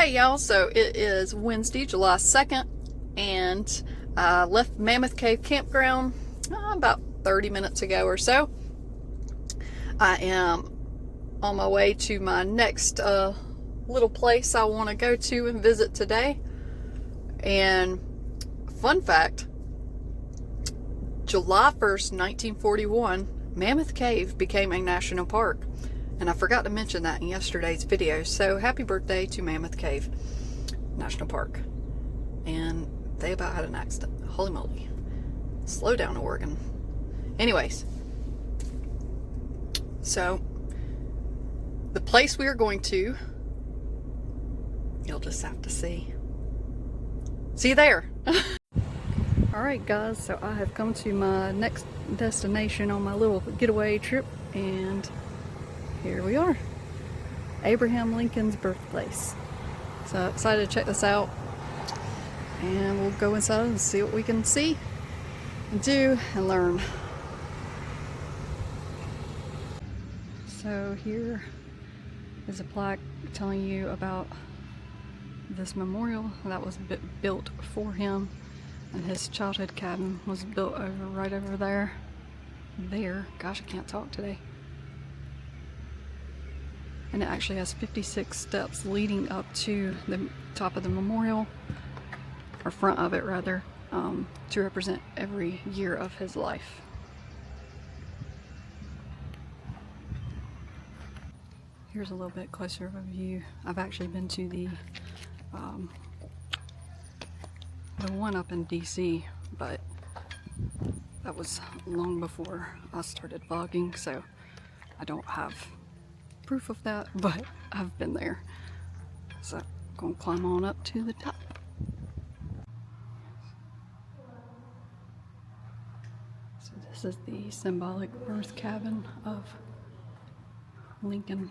Hey y'all, so it is Wednesday, July 2nd, and I left Mammoth Cave Campground about 30 minutes ago or so. I am on my way to my next little place I want to go to and visit today. And fun fact, July 1st, 1941, Mammoth Cave became a national park. And I forgot to mention that in yesterday's video. So happy birthday to Mammoth Cave National Park. And they about had an accident. Holy moly. Slow down, Oregon. Anyways. So, the place we are going to, you'll just have to see. See you there. Alright guys, so I have come to my next destination on my little getaway trip. And here we are, Abraham Lincoln's birthplace. So excited to check this out, and we'll go inside and see what we can see and do and learn. So here is a plaque telling you about this memorial that was built for him, and his childhood cabin was built right over there. Gosh, I can't talk today. And it actually has 56 steps leading up to the top of the memorial, or front of it rather, to represent every year of his life. Here's a little bit closer of a view. I've actually been to the one up in DC, but that was long before I started vlogging, so I don't have proof of that, but I've been there. So I'm gonna climb on up to the top. So this is the symbolic birth cabin of Lincoln.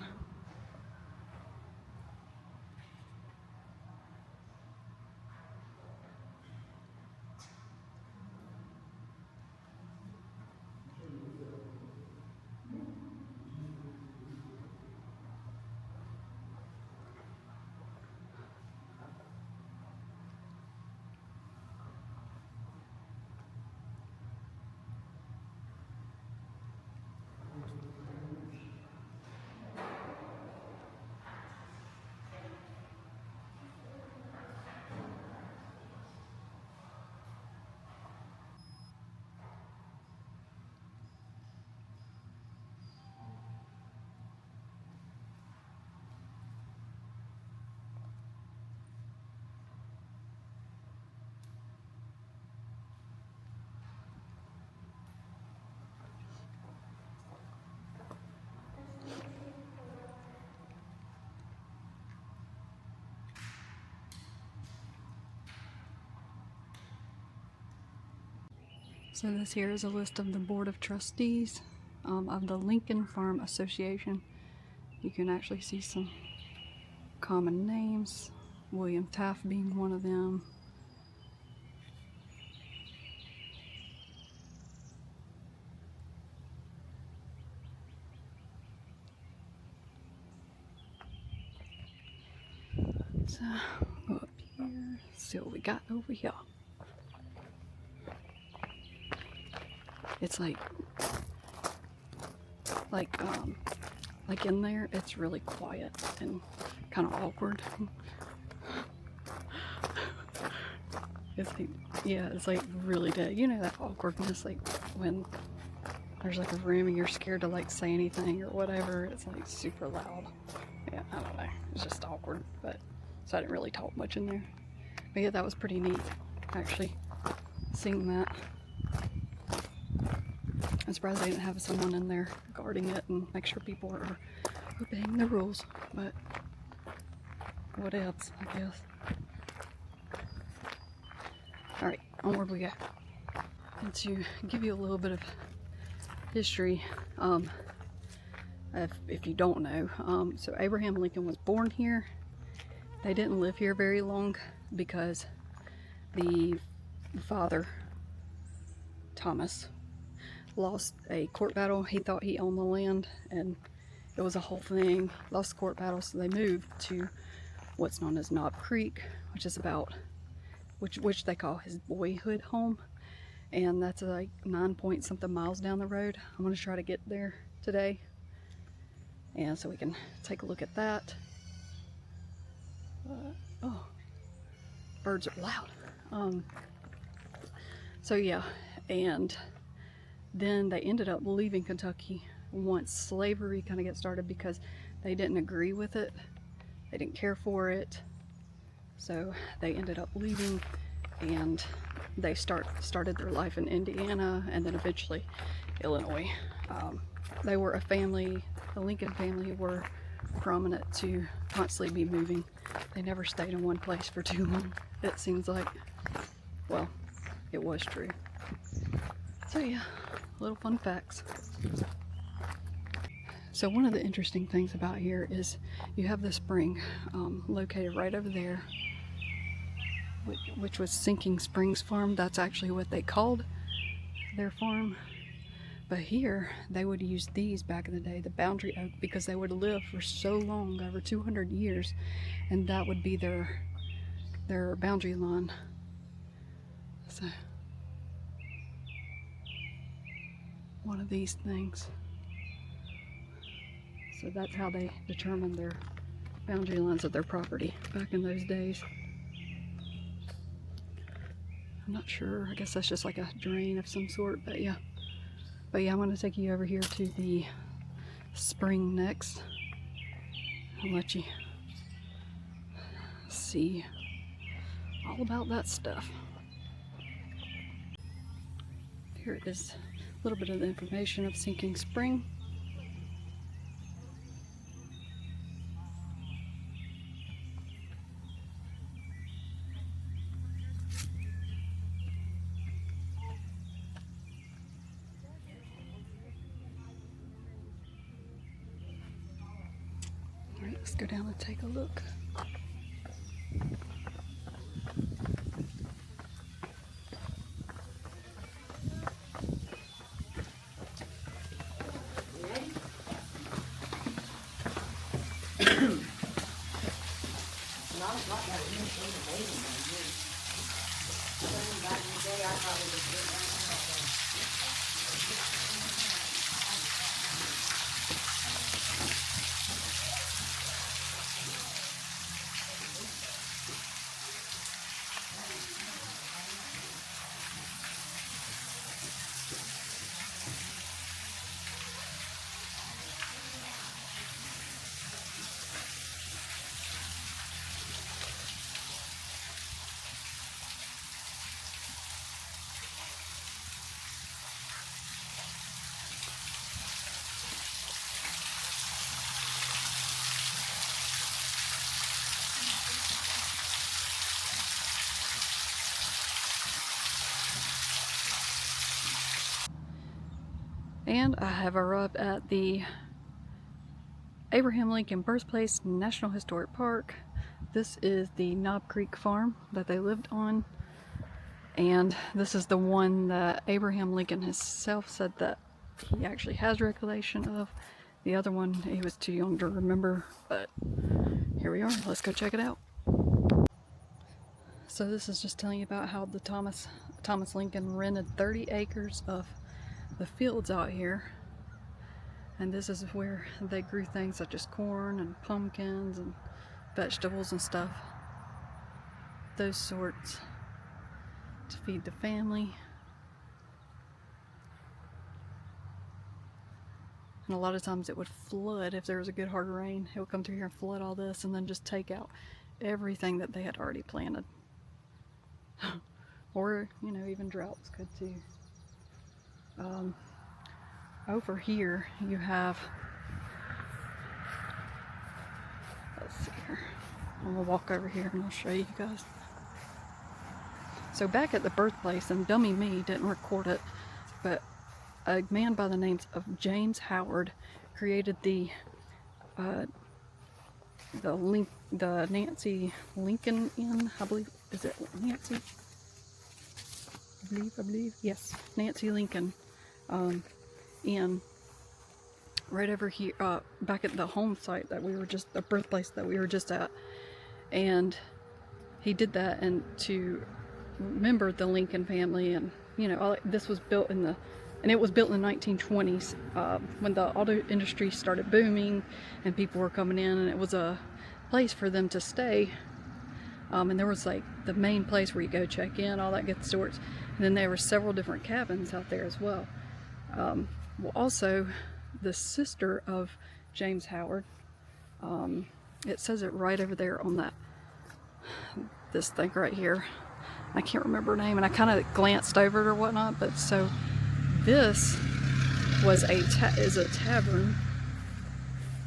So this here is a list of the Board of Trustees of the Lincoln Farm Association. You can actually see some common names, William Taft being one of them. So go up here, see what we got over here. It's like in there, it's really quiet and kind of awkward. It's like, yeah, it's like really dead. You know that awkwardness, like when there's like a room and you're scared to like say anything or whatever. It's like super loud. Yeah, I don't know. It's just awkward. But so I didn't really talk much in there. But yeah, that was pretty neat, actually, seeing that. I'm surprised they didn't have someone in there guarding it and make sure people are obeying the rules, but what else, I guess. Alright, onward we go. And to give you a little bit of history, if you don't know, so Abraham Lincoln was born here. They didn't live here very long because the father, Thomas, lost a court battle. He thought he owned the land, and it was a whole thing. Lost the court battle, so they moved to what's known as Knob Creek, which is about, which they call his boyhood home. And that's like 9 point something miles down the road. I'm gonna try to get there today. And so we can take a look at that. Oh, birds are loud. So yeah, and then they ended up leaving Kentucky once slavery kind of got started because they didn't agree with it. They didn't care for it. So they ended up leaving, and they started their life in Indiana and then eventually Illinois. They were a family, the Lincoln family were prominent to constantly be moving. They never stayed in one place for too long, it seems like. Well, it was true. So yeah, little fun facts. So one of the interesting things about here is you have the spring located right over there, which was Sinking Springs Farm. That's actually what they called their farm. But here, they would use these back in the day, the boundary oak, because they would live for so long, over 200 years, and that would be their boundary line. So, one of these things. So that's how they determined their boundary lines of their property back in those days. I'm not sure, I guess that's just like a drain of some sort, but yeah. But yeah, I'm going to take you over here to the spring next. I'll let you see all about that stuff. Here is a little bit of the information of Sinking Spring. All right, let's go down and take a look. And I have arrived at the Abraham Lincoln Birthplace National Historic Park. This is the Knob Creek farm that they lived on. And this is the one that Abraham Lincoln himself said that he actually has recollection of. The other one he was too young to remember, but here we are. Let's go check it out. So this is just telling you about how the Thomas Lincoln rented 30 acres of the fields out here, and this is where they grew things such as corn and pumpkins and vegetables and stuff, those sorts, to feed the family. And a lot of times it would flood if there was a good hard rain. It would come through here and flood all this and then just take out everything that they had already planted. Or, you know, even droughts could too. Over here you have, let's see here, I'm gonna walk over here and I'll show you guys. So back at the birthplace, and dummy me didn't record it, but a man by the name of James Howard created the Nancy Lincoln Inn, I believe. Is it Nancy? I believe, yes, Nancy Lincoln Inn, right over here, back at the home site that we were just, the birthplace that we were just at. and he did that and to remember the Lincoln family. And you know, this was built in the, and it was built in the 1920s when the auto industry started booming and people were coming in, and it was a place for them to stay. And there was like the main place where you go check in, all that good sorts. And then there were several different cabins out there as well. Well, also the sister of James Howard, it says it right over there on that, this thing right here. I can't remember her name, and I kind of glanced over it or whatnot, but so this was is a tavern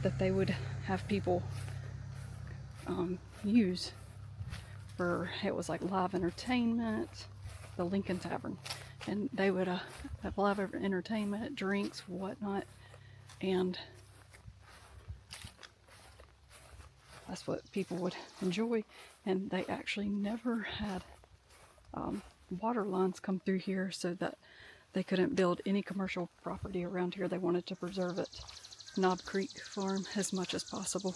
that they would have people use for, it was like live entertainment, the Lincoln Tavern, and they would have live entertainment, drinks, whatnot, and that's what people would enjoy. And they actually never had water lines come through here, so that they couldn't build any commercial property around here. They wanted to preserve it, Knob Creek Farm, as much as possible.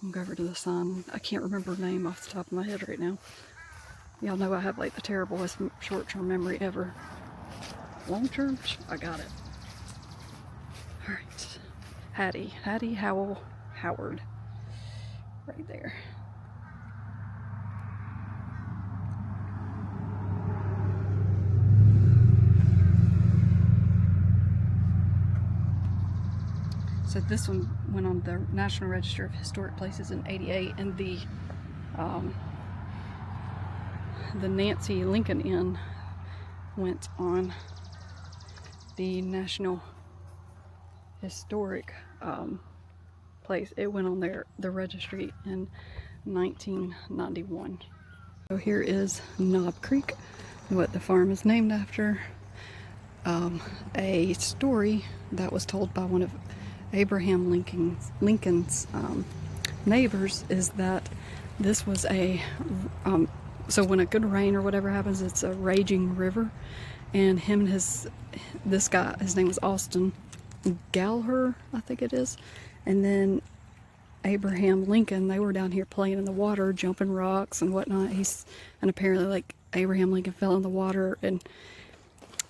I'm going to go over to the sign. I can't remember her name off the top of my head right now. Y'all know I have like the terriblest short-term memory ever. Long-term? I got it. Alright. Hattie Howell Howard. Right there. So this one went on the National Register of Historic Places in '88, and the Nancy Lincoln Inn went on the National Historic place. It went on the registry in 1991. So here is Knob Creek, what the farm is named after. A story that was told by one of Abraham Lincoln's neighbors is that this was a so when a good rain or whatever happens, it's a raging river, and him and this guy, his name was Austin Gallagher, I think it is, and then Abraham Lincoln, they were down here playing in the water, jumping rocks and whatnot. And apparently like Abraham Lincoln fell in the water, and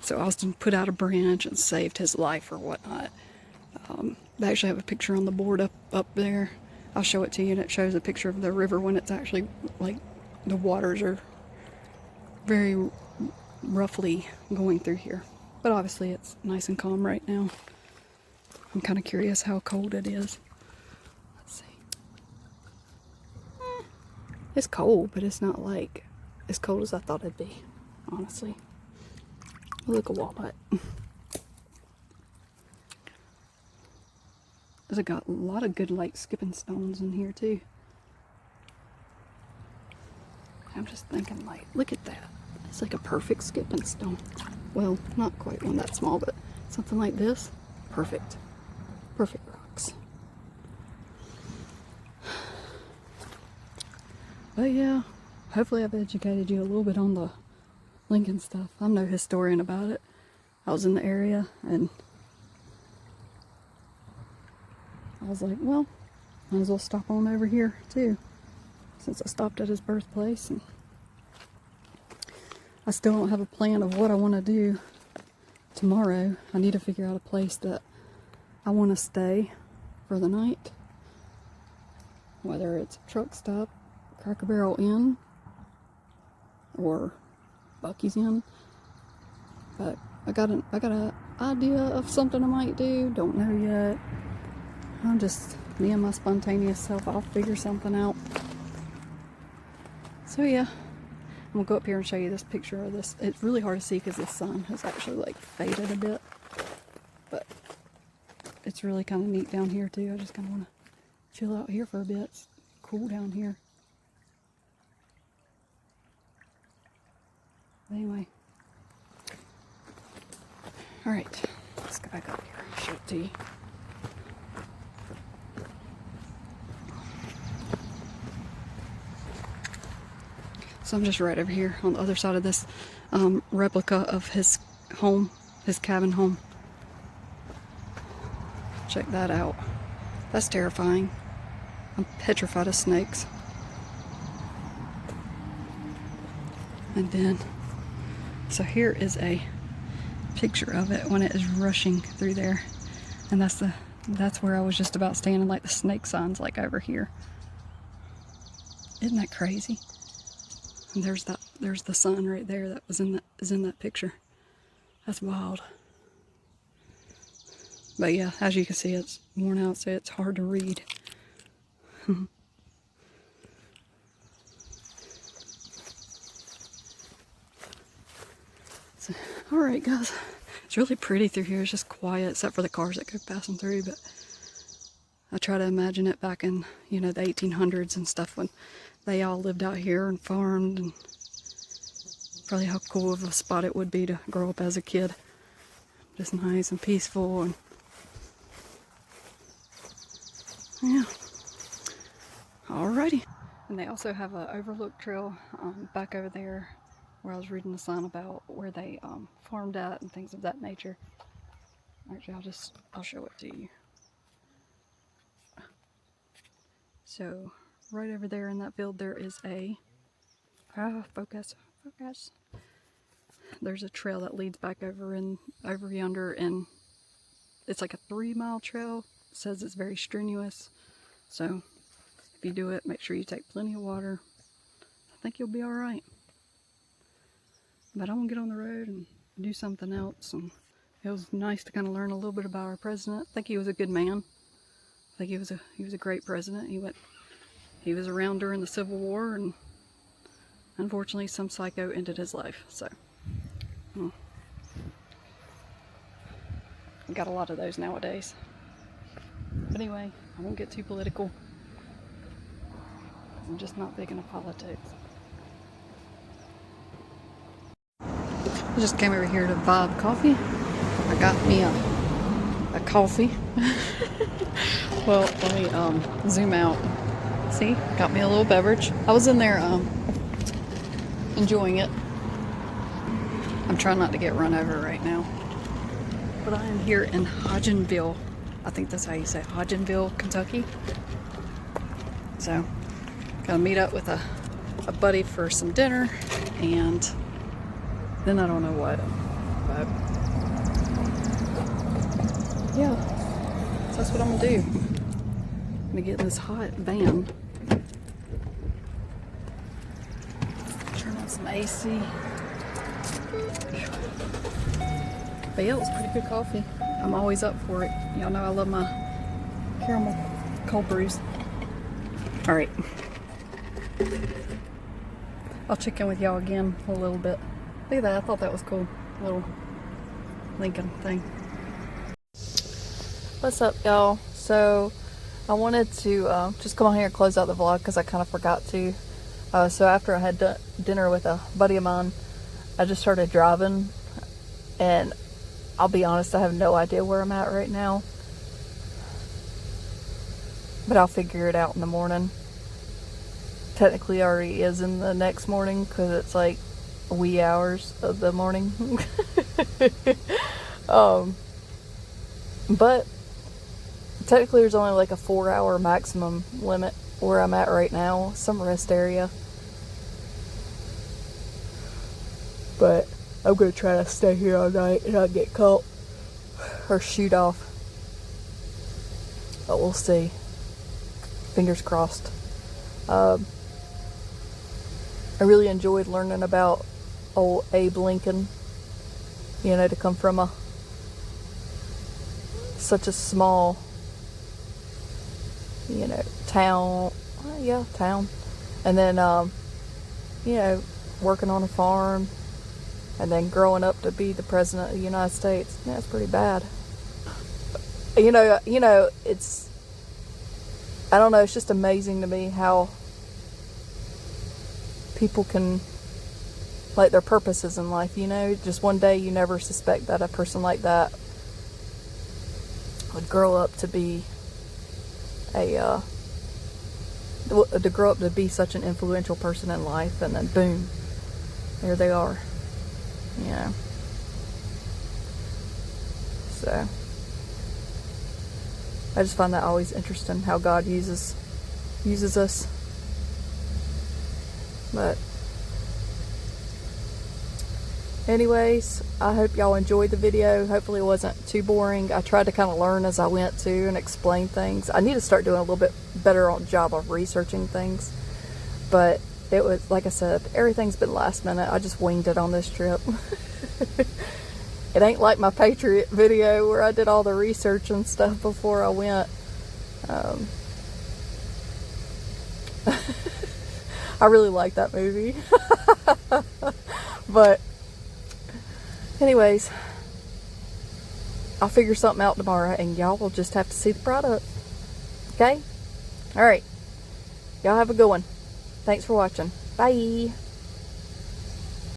so Austin put out a branch and saved his life or whatnot. They actually have a picture on the board up there. I'll show it to you, and it shows a picture of the river when it's actually like the waters are very roughly going through here. But obviously it's nice and calm right now. I'm kind of curious how cold it is. Let's see. It's cold, but it's not like as cold as I thought it'd be, honestly. Look at Walnut. There's got a lot of good like skipping stones in here too. I'm just thinking like, look at that. It's like a perfect skipping stone. Well, not quite one that small, but something like this. Perfect. Perfect rocks. But yeah, hopefully I've educated you a little bit on the Lincoln stuff. I'm no historian about it. I was in the area and I was like, well, might as well stop on over here too, since I stopped at his birthplace. And I still don't have a plan of what I want to do tomorrow. I need to figure out a place that I want to stay for the night, whether it's a truck stop, Cracker Barrel Inn, or Buc-ee's Inn. But I got an idea of something I might do. Don't know yet. I'm just me and my spontaneous self. I'll figure something out. So yeah, I'm gonna go up here and show you this picture of this. It's really hard to see because the sun has actually like faded a bit, but it's really kind of neat down here too. I just kind of want to chill out here for a bit. It's cool down here. Anyway, all right, let's go back up here and show it to you. So I'm just right over here on the other side of this replica of his home, his cabin home. Check that out. That's terrifying. I'm petrified of snakes. And then, so here is a picture of it when it is rushing through there. And that's where I was just about standing, like the snake signs like over here. Isn't that crazy? And there's the sun right there that is in that picture. That's wild. But yeah, as you can see, it's worn out, so it's hard to read. So, all right, guys. It's really pretty through here. It's just quiet, except for the cars that go passing through. But I try to imagine it back in, you know, the 1800s and stuff, when they all lived out here and farmed, and probably how cool of a spot it would be to grow up as a kid. Just nice and peaceful, and yeah. Alrighty. And they also have an overlook trail back over there where I was reading the sign about where they farmed at and things of that nature. Actually, I'll show it to you. So right over there in that field there is a focus. There's a trail that leads back over yonder, and it's like a 3-mile trail. It says it's very strenuous, so if you do it, make sure you take plenty of water. I think you'll be all right. But I'm gonna get on the road and do something else. And it was nice to kind of learn a little bit about our president. I think he was a good man. I think he was a great president. He was around during the Civil War, and unfortunately some psycho ended his life. So we got a lot of those nowadays. But anyway, I won't get too political. I'm just not big into politics. I just came over here to Vibe Coffee. I got me a coffee. Well, let me zoom out. See, got me a little beverage. I was in there enjoying it. I'm trying not to get run over right now. But I am here in Hodgenville. I think that's how you say it, Hodgenville, Kentucky. So, gotta meet up with a buddy for some dinner, and then I don't know what, but yeah, so that's what I'm gonna do. I'm gonna get in this hot van, turn on some AC. But yeah, it was pretty good coffee. I'm always up for it. Y'all know I love my caramel cold brews. All right. I'll check in with y'all again in a little bit. Look at that, I thought that was cool. Little Lincoln thing. What's up, y'all? So I wanted to just come on here and close out the vlog because I kind of forgot to. So after I had dinner with a buddy of mine, I just started driving, and I'll be honest, I have no idea where I'm at right now, but I'll figure it out in the morning. Technically already is in the next morning because it's like wee hours of the morning. But technically there's only like a 4-hour maximum limit where I'm at right now, some rest area. But I'm gonna try to stay here all night and not get caught or shoot off. But we'll see. Fingers crossed. I really enjoyed learning about old Abe Lincoln. You know, to come from such a small, you know, town. Town. And then, you know, working on a farm. And then growing up to be the president of the United States. Yeah, it's pretty bad. You know, it's, I don't know, it's just amazing to me how people can, like, their purposes in life, you know. Just one day you never suspect that a person like that would grow up to be such an influential person in life, and then boom, there they are. You know, so I just find that always interesting how God uses uses us. But anyways, I hope y'all enjoyed the video. Hopefully it wasn't too boring. I tried to kind of learn as I went too and explain things. I need to start doing a little bit better job of researching things. But it was, like I said, everything's been last minute. I just winged it on this trip. It ain't like my Patriot video where I did all the research and stuff before I went. I really like that movie. But anyways, I'll figure something out tomorrow and y'all will just have to see the product. Okay? Alright. Y'all have a good one. Thanks for watching. Bye.